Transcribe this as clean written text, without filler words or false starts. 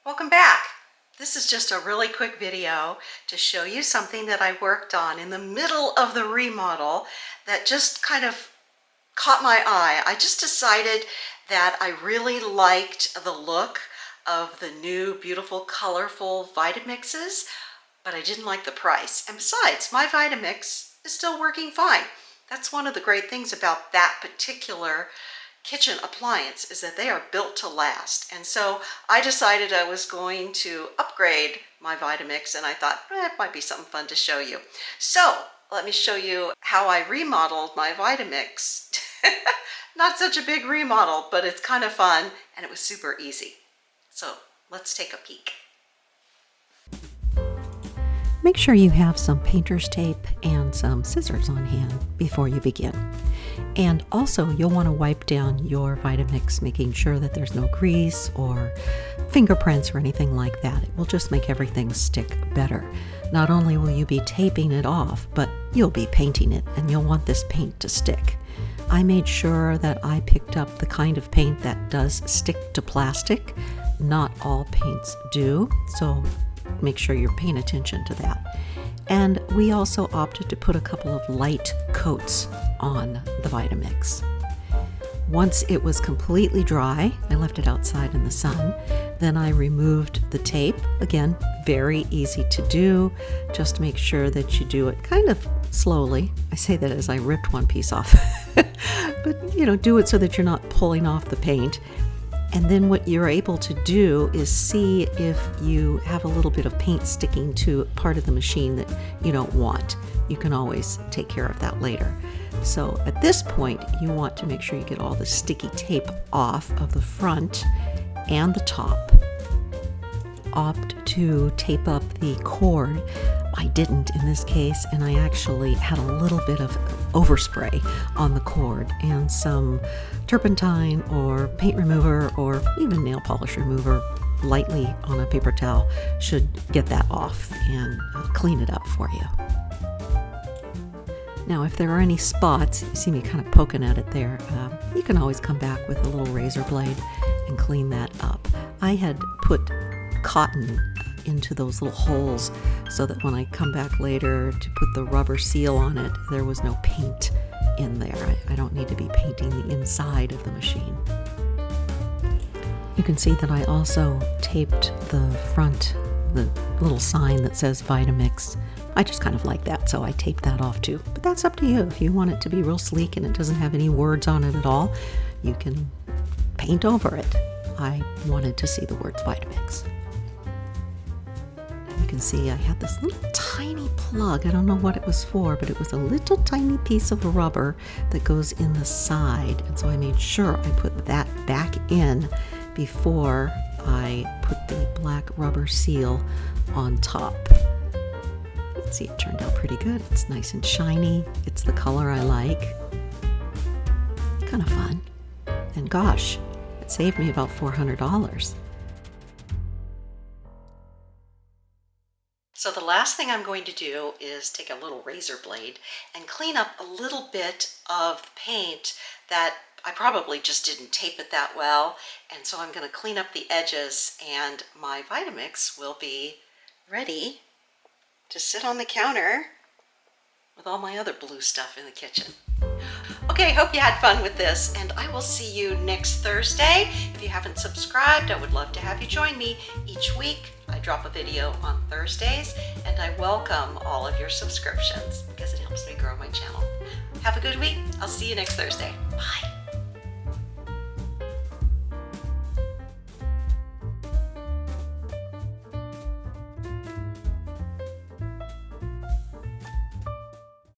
Welcome back. This is just a really quick video to show you something that I worked on in the middle of the remodel that just kind of caught my eye. I just decided that I really liked the look of the new beautiful colorful Vitamixes, but I didn't like the price. And besides, my Vitamix is still working fine. That's one of the great things about that particular kitchen appliance, is that they are built to last. And so I decided I was going to upgrade my Vitamix, and I thought it might be something fun to show you. So let me show you how I remodeled my Vitamix. Not such a big remodel, but it's kind of fun and it was super easy. So let's take a peek. Make sure you have some painter's tape and some scissors on hand before you begin. And also, you'll want to wipe down your Vitamix, making sure that there's no grease or fingerprints or anything like that. It will just make everything stick better. Not only will you be taping it off, but you'll be painting it, and you'll want this paint to stick. I made sure that I picked up the kind of paint that does stick to plastic. Not all paints do, so make sure you're paying attention to that. And we also opted to put a couple of light coats on the Vitamix. Once it was completely dry, I left it outside in the sun. Then I removed the tape. Again, very easy to do. Just make sure that you do it kind of slowly. I say that as I ripped one piece off. But do it so that you're not pulling off the paint. And then what you're able to do is see if you have a little bit of paint sticking to part of the machine that you don't want. You can always take care of that later. So at this point, you want to make sure you get all the sticky tape off of the front and the top. Opt to tape up the cord. I didn't in this case, and I actually had a little bit of overspray on the cord, and some turpentine or paint remover or even nail polish remover lightly on a paper towel should get that off and clean it up for you. Now, if there are any spots, you see me kind of poking at it there, you can always come back with a little razor blade and clean that up. I had put cotton into those little holes so that when I come back later to put the rubber seal on it, there was no paint in there. I don't need to be painting the inside of the machine. You can see that I also taped the front, the little sign that says Vitamix. I just kind of like that, so I taped that off too. But that's up to you. If you want it to be real sleek and it doesn't have any words on it at all, you can paint over it. I wanted to see the words Vitamix. You can see I had this little tiny plug. I don't know what it was for, but it was a little tiny piece of rubber that goes in the side. And so I made sure I put that back in before I put the black rubber seal on top. You can see it turned out pretty good. It's nice and shiny. It's the color I like. Kind of fun. And gosh, it saved me about $400. So the last thing I'm going to do is take a little razor blade and clean up a little bit of the paint that I probably just didn't tape it that well. And so I'm going to clean up the edges, and my Vitamix will be ready to sit on the counter with all my other blue stuff in the kitchen. Okay, hope you had fun with this, and I will see you next Thursday. If you haven't subscribed, I would love to have you join me each week. I drop a video on Thursdays, and I welcome all of your subscriptions because it helps me grow my channel. Have a good week. I'll see you next Thursday. Bye.